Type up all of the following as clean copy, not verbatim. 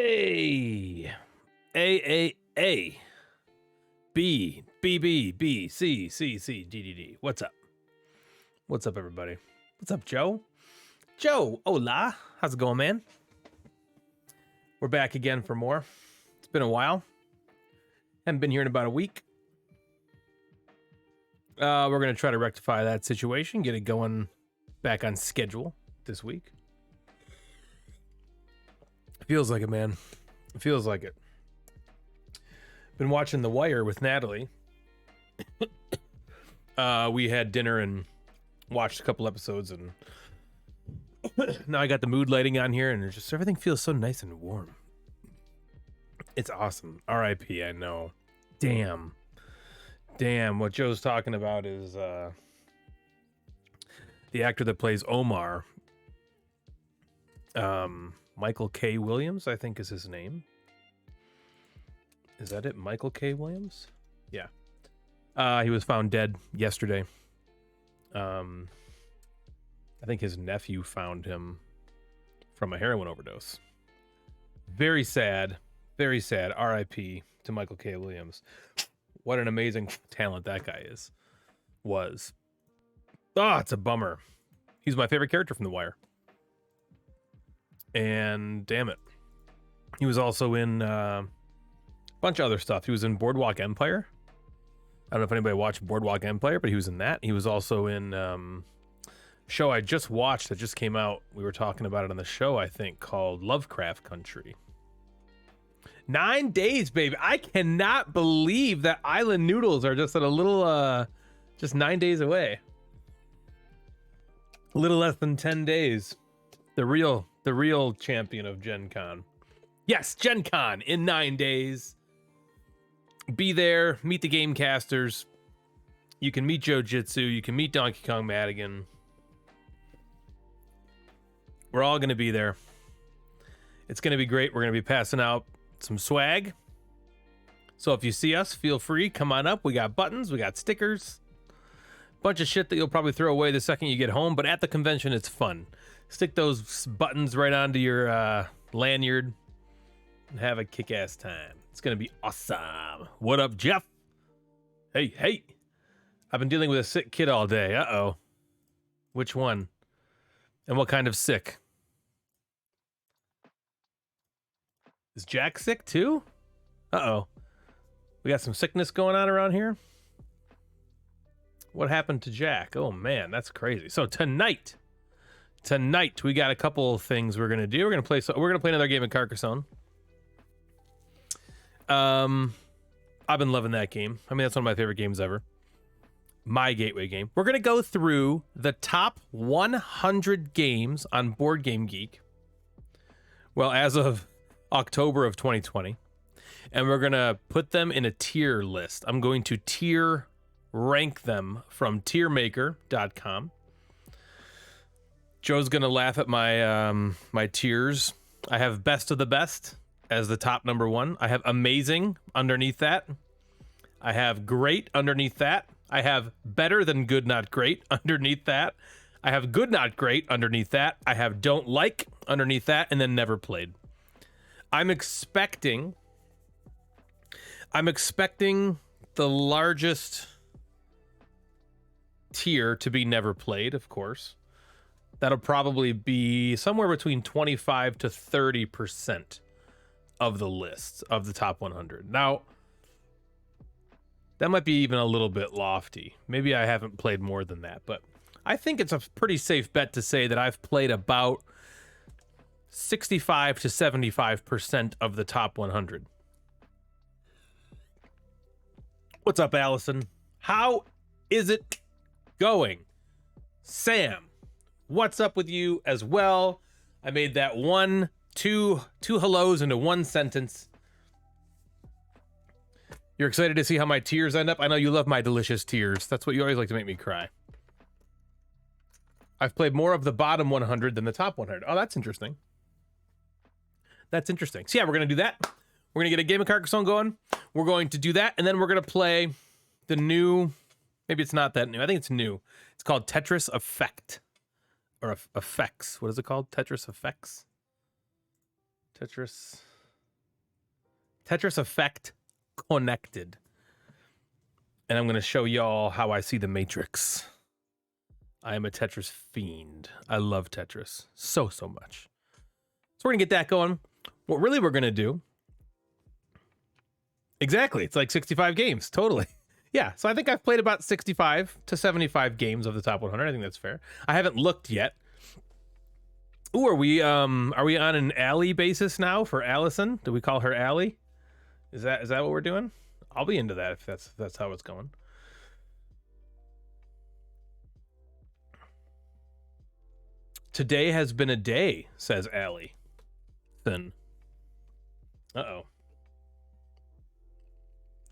A, A, B, B, B, B, C, C, C, D, D, D. What's up? What's up, everybody? What's up, Joe? Joe, hola. How's it going, man? We're back again for more. It's been a while. Haven't been here in about a week. We're going to try to rectify that situation, get it going back on schedule this week. Feels like it, man. It feels like it. Been watching The Wire with Natalie. We had dinner and watched a couple episodes, and now I got the mood lighting on here, and just everything feels so nice and warm. It's awesome. R.I.P. I know. Damn. What Joe's talking about is the actor that plays Omar. Michael K. Williams, I think is his name. Is that it? Michael K. Williams? Yeah. He was found dead yesterday. I think his nephew found him from a heroin overdose. Very sad. Very sad. R.I.P. to Michael K. Williams. What an amazing talent that guy was. Oh, it's a bummer. He's my favorite character from The Wire. And damn it, he was also in a bunch of other stuff. He was in Boardwalk Empire. I don't know if anybody watched Boardwalk Empire, but he was in that. He was also in a show I just watched that just came out. We were talking about it on the show, I think, called Lovecraft Country. 9 days, baby. I cannot believe that Island Noodles are just at a little, just 9 days away. A little less than 10 days. The real champion of Gen Con. Yes, Gen Con in 9 days. Be there, meet the Gamecasters. You can meet Joe Jitsu. You can meet Donkey Kong Madigan. We're all going to be there. It's going to be great. We're going to be passing out some swag. So if you see us, feel free. Come on up. We got buttons. We got stickers. Bunch of shit that you'll probably throw away the second you get home. But at the convention, it's fun. Stick those buttons right onto your lanyard and have a kick-ass time. It's going to be awesome. What up, Jeff? Hey. I've been dealing with a sick kid all day. Uh-oh. Which one? And what kind of sick? Is Jack sick too? Uh-oh. We got some sickness going on around here? What happened to Jack? Oh, man, that's crazy. So tonight we got a couple of things we're gonna do. We're gonna play another game of Carcassonne. I've been loving that game. I mean, that's one of my favorite games ever. My gateway game. We're gonna go through the top 100 games on Board Game Geek. Well, as of October of 2020, and we're gonna put them in a tier list. I'm going to tier rank them from tiermaker.com. Joe's gonna laugh at my my tiers. I have best of the best as the top number one. I have amazing underneath that. I have great underneath that. I have better than good, not great underneath that. I have good, not great underneath that. I have don't like underneath that, and then never played. I'm expecting the largest tier to be never played, of course. That'll probably be somewhere between 25 to 30% of the list of the top 100. Now, that might be even a little bit lofty. Maybe I haven't played more than that, but I think it's a pretty safe bet to say that I've played about 65 to 75% of the top 100. What's up, Allison? How is it going? Sam, what's up with you as well? I made that two hellos into one sentence. You're excited to see how my tears end up? I know you love my delicious tears. That's what you always like to make me cry. I've played more of the bottom 100 than the top 100. Oh, that's interesting. That's interesting. So yeah, we're going to do that. We're going to get a game of Carcassonne going. We're going to do that, and then we're going to play the new... Maybe it's not that new. I think it's new. It's called Tetris Effect. Or Effects. What is it called? Tetris Effects? Tetris Tetris Effect Connected. And I'm going to show y'all how I see the Matrix. I am a Tetris fiend. I love Tetris so much. So we're going to get that going. What really we're going to do... Exactly. It's like 65 games. Totally. Yeah. So I think I've played about 65 to 75 games of the top 100. I think that's fair. I haven't looked yet. Ooh, are we on an Allie basis now for Allison? Do we call her Allie? Is that what we're doing? I'll be into that if that's how it's going. Today has been a day, says Allie. Then. Uh-oh.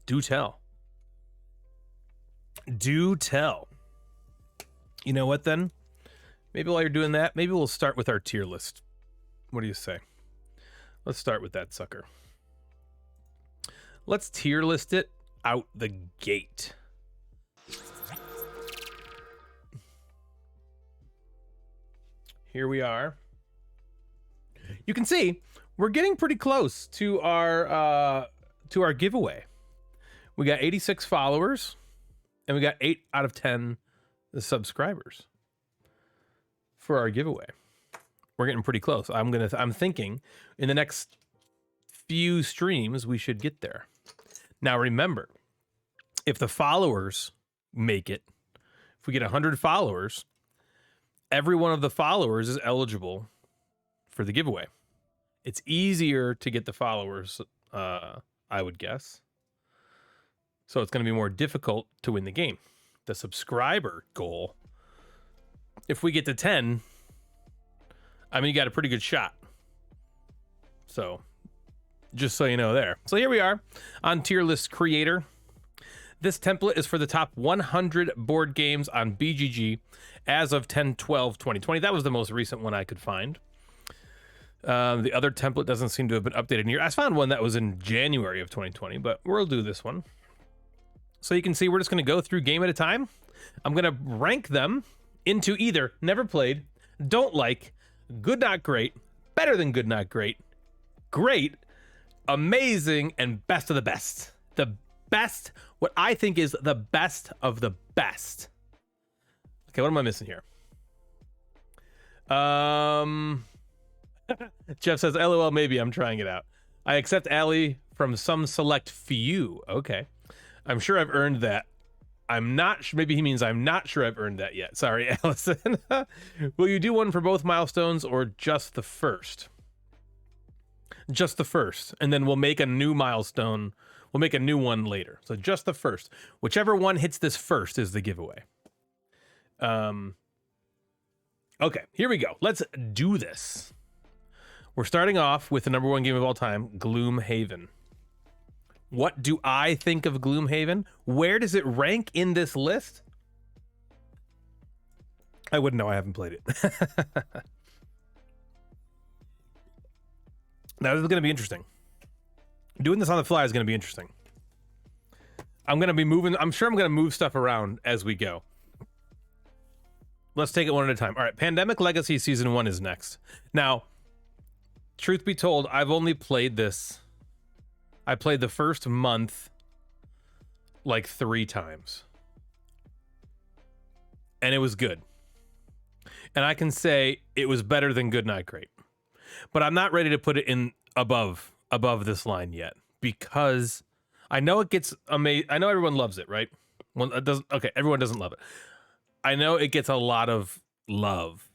Do tell. Do tell. You know what, then? Maybe while you're doing that, maybe we'll start with our tier list. What do you say? Let's start with that sucker. Let's tier list it out the gate. Here we are. You can see we're getting pretty close to our giveaway. We got 86 followers, and we got 8 out of 10 subscribers for our giveaway. We're getting pretty close. I'm thinking in the next few streams we should get there. Now remember, if the followers make it, if we get 100 followers, every one of the followers is eligible for the giveaway. It's easier to get the followers, I would guess. So it's going to be more difficult to win the game. The subscriber goal, if we get to 10, I mean, you got a pretty good shot. So just so you know there. So here we are on Tier List Creator. This template is for the top 100 board games on BGG as of 10/12/2020. That was the most recent one I could find. The other template doesn't seem to have been updated in here. I found one that was in January of 2020, but we'll do this one. So you can see we're just going to go through game at a time. I'm going to rank them into either never played, don't like, good not great, better than good not great, great, amazing, and best of the best. The best, what I think is the best of the best. Okay, what am I missing here? Jeff says, LOL, maybe I'm trying it out. I accept Allie from some select few. Okay. I'm sure I've earned that. I'm not sure. Maybe he means I'm not sure I've earned that yet. Sorry, Allison. Will you do one for both milestones or just the first? Just the first. And then we'll make a new milestone. We'll make a new one later. So just the first. Whichever one hits this first is the giveaway. Okay, here we go. Let's do this. We're starting off with the number one game of all time, Gloomhaven. What do I think of Gloomhaven? Where does it rank in this list? I wouldn't know. I haven't played it. Now, this is going to be interesting. Doing this on the fly is going to be interesting. I'm going to be moving. I'm sure I'm going to move stuff around as we go. Let's take it one at a time. All right. Pandemic Legacy Season 1 is next. Now, truth be told, I've only played this. I played the first month like 3 times. And it was good. And I can say it was better than good, not great. But I'm not ready to put it in above this line yet because I know it gets amazing. I know everyone loves it, right? Well, it doesn't. Okay, everyone doesn't love it. I know it gets a lot of love,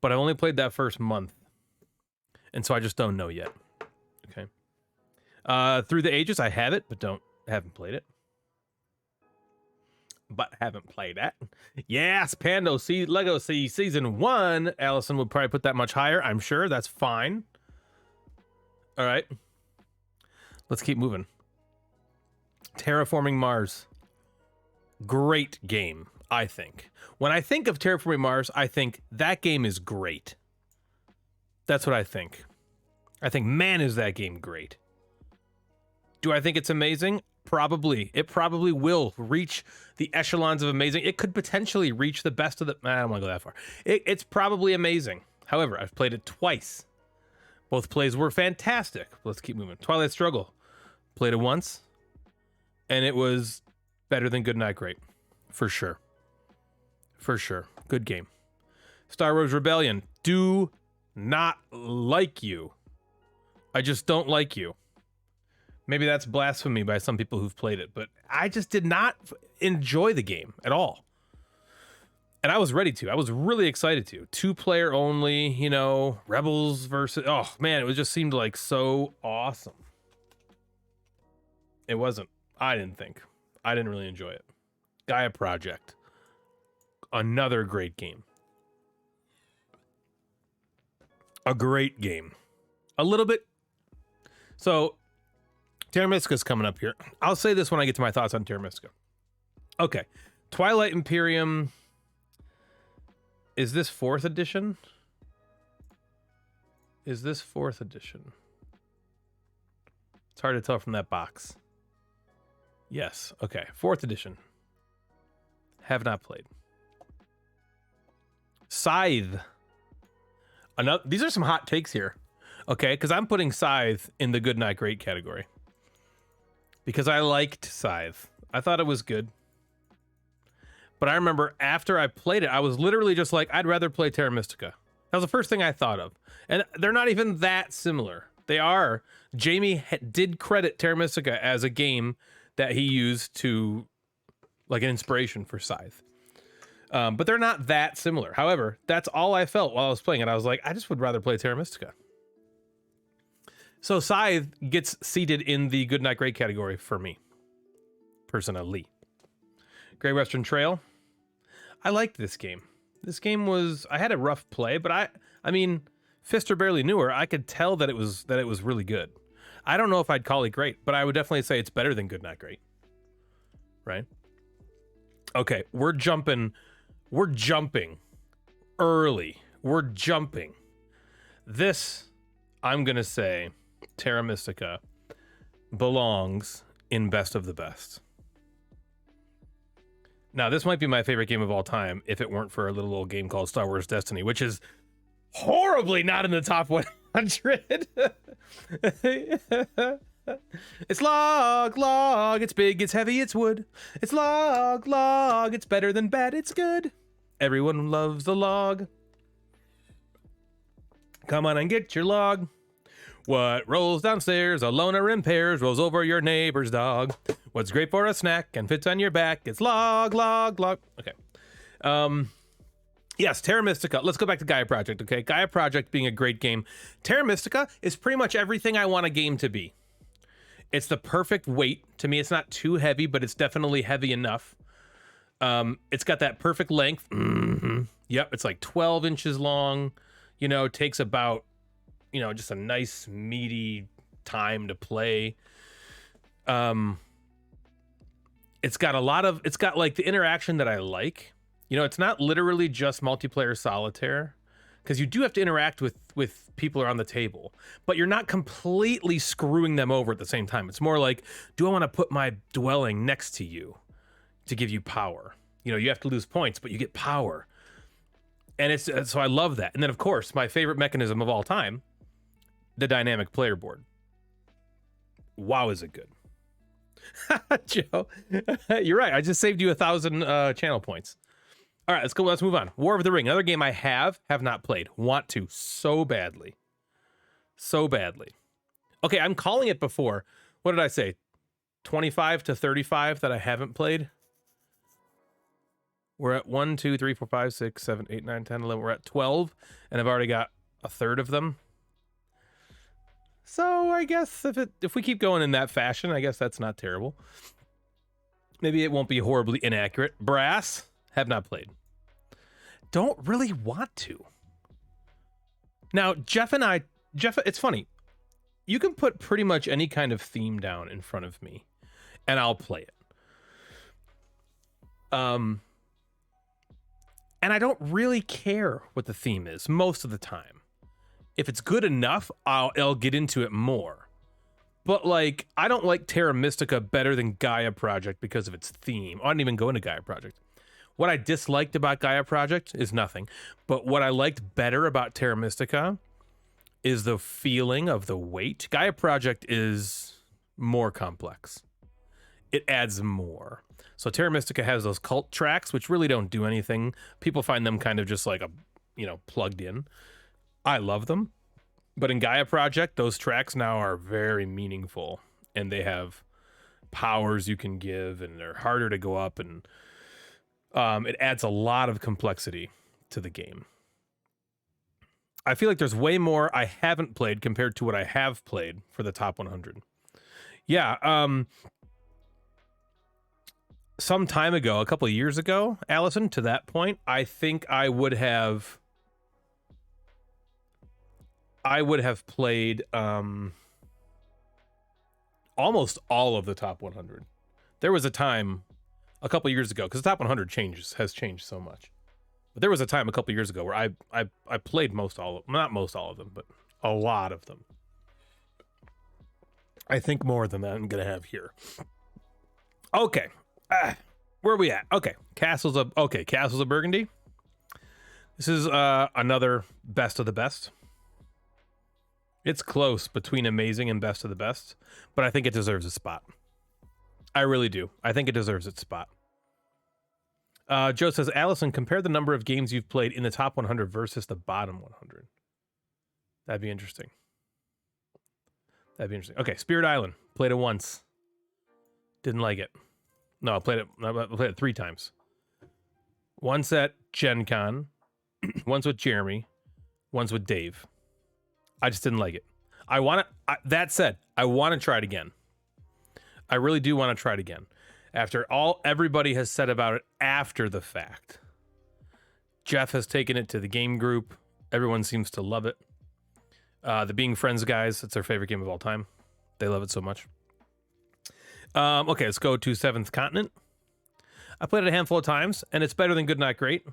but I've only played that first month, and so I just don't know yet. Okay. Through the Ages, I have it, but haven't played it. But haven't played that. Yes, Pando Lego Season 1. Allison would probably put that much higher. I'm sure that's fine. All right. Let's keep moving. Terraforming Mars. Great game, I think. When I think of Terraforming Mars, I think that game is great. That's what I think. I think, man, is that game great. Do I think it's amazing? Probably. It probably will reach the echelons of amazing. It could potentially reach the best of the... I don't want to go that far. It's probably amazing. However, I've played it twice. Both plays were fantastic. Let's keep moving. Twilight Struggle. Played it once, and it was better than Good Night Great. For sure. For sure. Good game. Star Wars Rebellion. Do not like you. I just don't like you. Maybe that's blasphemy by some people who've played it, but I just did not enjoy the game at all. And I was ready to. I was really excited to. 2-player only, you know, Rebels versus... Oh, man, it just seemed like so awesome. It wasn't. I didn't think. I didn't really enjoy it. Gaia Project. Another great game. A great game. A little bit... So, Terra Mystica's coming up here. I'll say this when I get to my thoughts on Terra Mystica. Okay. Twilight Imperium... Is this 4th edition? Is this 4th edition? It's hard to tell from that box. Yes. Okay. 4th edition. Have not played. Scythe. These are some hot takes here. Okay, because I'm putting Scythe in the Good Night Great category. Because I liked Scythe. I thought it was good. But I remember after I played it, I was literally just like, I'd rather play Terra Mystica. That was the first thing I thought of. And they're not even that similar. They are. Jamie did credit Terra Mystica as a game that he used to, like, an inspiration for Scythe. But they're not that similar. However, that's all I felt while I was playing it. I was like, I just would rather play Terra Mystica. So Scythe gets seated in the Good Night Great category for me. Personally. Great Western Trail. I liked this game. This game was... I had a rough play, but I mean, Fister barely knew her. I could tell that it was really good. I don't know if I'd call it great, but I would definitely say it's better than Good Night Great. Right? Okay, we're jumping early. We're jumping. This, I'm going to say, Terra Mystica belongs in best of the best. Now, this might be my favorite game of all time if it weren't for a little old game called Star Wars Destiny, which is horribly not in the top 100. It's log, it's big, it's heavy, it's wood. It's log, it's better than bad, it's good. Everyone loves the log. Come on and get your log. What rolls downstairs alone or in pairs rolls over your neighbor's dog. What's great for a snack and fits on your back? It's log. Okay. Yes, Terra Mystica. Let's go back to Gaia Project, okay? Gaia Project being a great game. Terra Mystica is pretty much everything I want a game to be. It's the perfect weight. To me, it's not too heavy, but it's definitely heavy enough. It's got that perfect length. Mm-hmm. Yep, it's like 12 inches long. You know, it takes about, you know, just a nice meaty time to play. It's got like the interaction that I like. You know, it's not literally just multiplayer solitaire, because you do have to interact with people around the table, but you're not completely screwing them over at the same time. It's more like, do I want to put my dwelling next to you to give you power? You know, you have to lose points, but you get power. And so I love that. And then, of course, my favorite mechanism of all time, the dynamic player board. Wow, is it good. Joe, you're right. I just saved you 1,000 channel points. All right, let's go. Let's move on. War of the Ring, another game I have not played. Want to so badly. So badly. Okay, I'm calling it before. What did I say? 25 to 35 that I haven't played. We're at 1, 2, 3, 4, 5, 6, 7, 8, 9, 10, 11. We're at 12, and I've already got a third of them. So I guess if we keep going in that fashion, I guess that's not terrible. Maybe it won't be horribly inaccurate. Brass, have not played. Don't really want to. Now, Jeff, it's funny. You can put pretty much any kind of theme down in front of me, and I'll play it. And I don't really care what the theme is most of the time. If it's good enough, I'll get into it more. But, like, I don't like Terra Mystica better than Gaia Project because of its theme. I didn't even go into Gaia Project. What I disliked about Gaia Project is nothing. But what I liked better about Terra Mystica is the feeling of the weight. Gaia Project is more complex. It adds more. So Terra Mystica has those cult tracks, which really don't do anything. People find them kind of just like plugged in. I love them. But in Gaia Project, those tracks now are very meaningful, and they have powers you can give, and they're harder to go up, and it adds a lot of complexity to the game. I feel like there's way more I haven't played compared to what I have played for the top 100. Yeah, some time ago, a couple of years ago, Allison, to that point, I think I would have played almost all of the top 100. There was a time a couple of years ago, because the top 100 has changed so much. But there was a time a couple of years ago where I played not most all of them, but a lot of them. I think more than that I'm gonna have here. Okay, where are we at? Okay, Castles of Burgundy. This is another best of the best. It's close between amazing and best of the best, but I think it deserves a spot. I really do. I think it deserves its spot. Joe says, Allison, compare the number of games you've played in the top 100 versus the bottom 100. That'd be interesting. Okay, Spirit Island. Played it once. Didn't like it. No, I played it 3 times. Once at Gen Con, once with Jeremy, once with Dave. I just didn't like it. That said, I want to try it again. I really do want to try it again. After all everybody has said about it after the fact. Jeff has taken it to the game group. Everyone seems to love it. The Being Friends guys, it's their favorite game of all time. They love it so much. Okay, let's go to Seventh Continent. I played it a handful of times, and it's better than Good Not Great.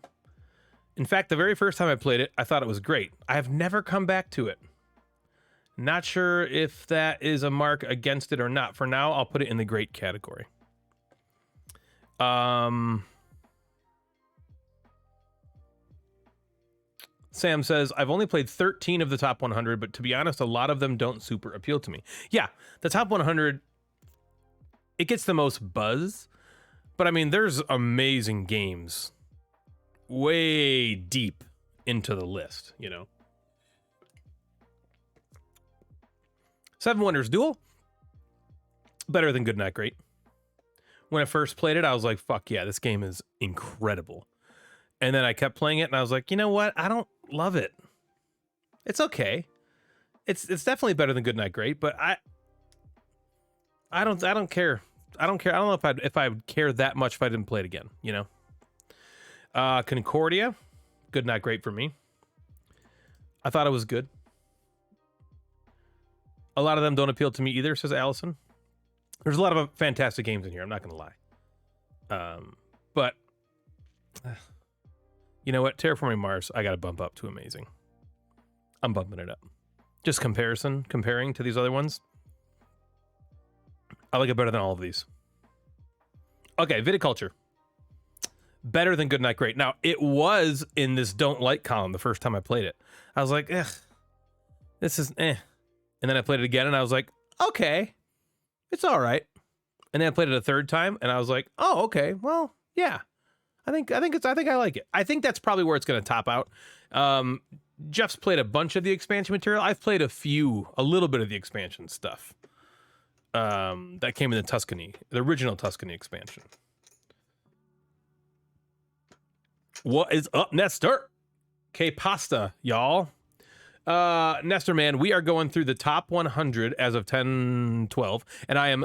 In fact, the very first time I played it, I thought it was great. I have never come back to it. Not sure if that is a mark against it or not. For now, I'll put it in the great category. Sam says, I've only played 13 of the top 100, but to be honest, a lot of them don't super appeal to me. Yeah, the top 100, it gets the most buzz, but I mean, there's amazing games way deep into the list, you know? Seven Wonders Duel, better than Good Not Great. When I first played it, I was like, fuck yeah, this game is incredible. And then I kept playing it, and I was like, you know what? I don't love it. It's okay. It's definitely better than Good Not Great, but I don't care. I don't care. I don't know if I would care that much if I didn't play it again, you know? Concordia, Good Not Great for me. I thought it was good. A lot of them don't appeal to me either, says Allison. There's a lot of fantastic games in here, I'm not going to lie. But, you know what? Terraforming Mars, I got to bump up to amazing. I'm bumping it up. Just comparing to these other ones. I like it better than all of these. Okay, Viticulture. Better than Good Not Great. Now, it was in this don't like column the first time I played it. I was like, this is eh. And then I played it again, and I was like, okay. It's all right. And then I played it a third time, and I was like, oh, okay. Well, yeah. I think I like it. I think that's probably where it's going to top out. Jeff's played a bunch of the expansion material. I've played a little bit of the expansion stuff. That came in the original Tuscany expansion. What is up, Nestor? K-Pasta, y'all. Nestor, man, we are going through the top 100 as of 10/12, and I am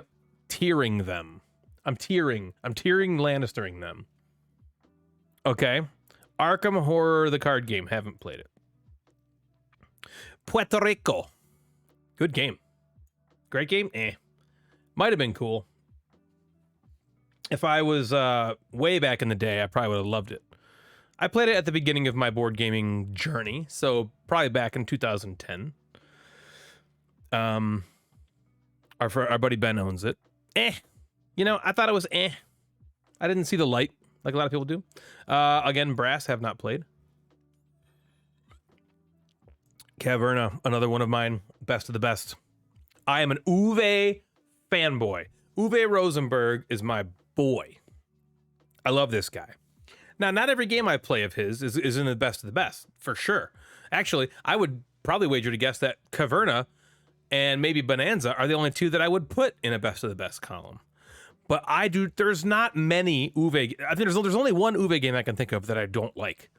tiering them. I'm tiering Lannistering them. Okay. Arkham Horror, the card game. Haven't played it. Puerto Rico. Good game. Great game? Might have been cool. If I was way back in the day, I probably would have loved it. I played it at the beginning of my board gaming journey, so probably back in 2010. Our buddy Ben owns it. You know, I thought it was I didn't see the light like a lot of people do. Again, Brass have not played. Caverna, another one of mine, best of the best. I am an Uwe fanboy. Uwe Rosenberg is my boy. I love this guy. Now, not every game I play of his is in the best of the best, for sure. Actually, I would probably wager to guess that Caverna and maybe Bonanza are the only two that I would put in a best of the best column. But there's not many Uwe, I think there's only one Uwe game I can think of that I don't like.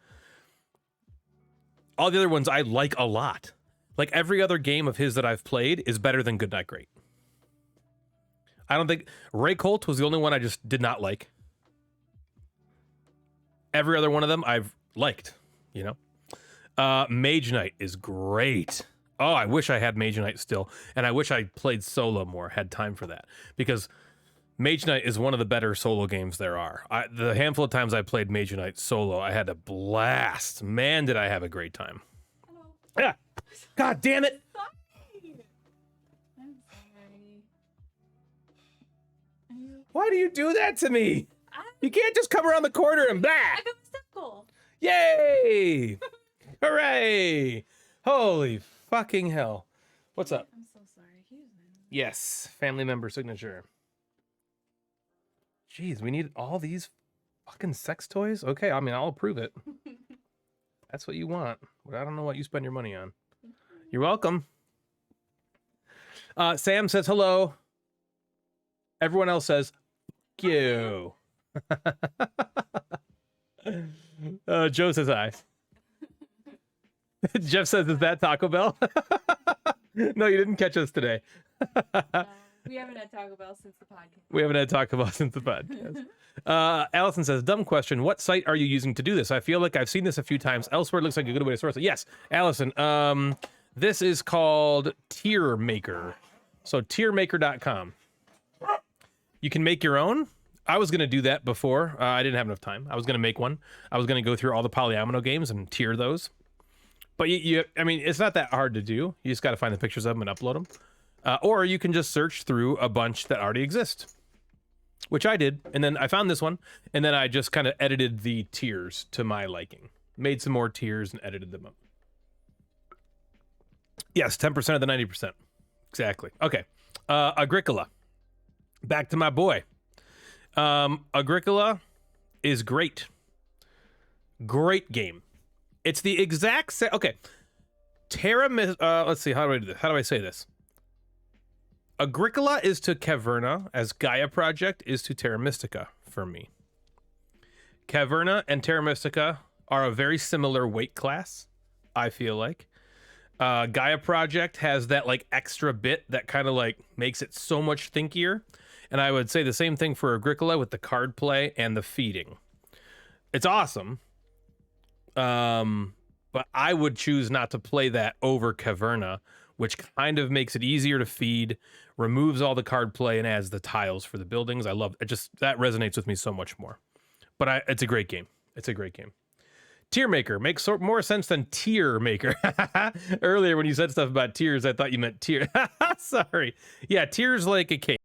All the other ones I like a lot. Like every other game of his that I've played is better than Goodnight Great. I don't think Ray Colt was the only one I just did not like. Every other one of them I've liked, you know? Mage Knight is great. Oh, I wish I had Mage Knight still. And I wish I played solo more, had time for that. Because Mage Knight is one of the better solo games there are. The handful of times I played Mage Knight solo, I had a blast. Man, did I have a great time. Hello. Yeah. God damn it. Hi. I'm sorry. Why do you do that to me? You can't just come around the corner and blah. I got my step goal. Yay! Hooray! Holy fucking hell. What's up? I'm so sorry. Yes, family member signature. Jeez, we need all these fucking sex toys? Okay, I mean, I'll approve it. That's what you want. But I don't know what you spend your money on. You're welcome. Sam says hello. Everyone else says, fuck you. Joe says hi. Jeff says, is that Taco Bell? No, you didn't catch us today. We haven't had Taco Bell since the podcast. We haven't had Taco Bell since the podcast. Allison says, dumb question. What site are you using to do this? I feel like I've seen this a few times. Elsewhere, it looks like a good way to source it. Yes, Allison. This is called Tier Maker. So tiermaker.com. You can make your own. I was going to do that before. I didn't have enough time. I was going to make one. I was going to go through all the Polyomino games and tier those. But I mean, it's not that hard to do. You just got to find the pictures of them and upload them. Or you can just search through a bunch that already exist, which I did. And then I found this one, and then I just kind of edited the tiers to my liking. Made some more tiers and edited them up. Yes, 10% of the 90%. Exactly. Okay. Agricola. Back to my boy. Agricola is great. Great game. It's the exact same. Okay. Let's see. How do I do this? How do I say this? Agricola is to Caverna as Gaia Project is to Terra Mystica for me. Caverna and Terra Mystica are a very similar weight class, I feel like. Gaia Project has that like extra bit that kind of like makes it so much thinkier. And I would say the same thing for Agricola with the card play and the feeding. It's awesome. But I would choose not to play that over Caverna, which kind of makes it easier to feed, removes all the card play, and adds the tiles for the buildings. I love it. That resonates with me so much more. But it's a great game. It's a great game. Tier Maker makes more sense than Tier Maker. Earlier when you said stuff about tiers, I thought you meant tier. Sorry. Yeah, tier's like a cake.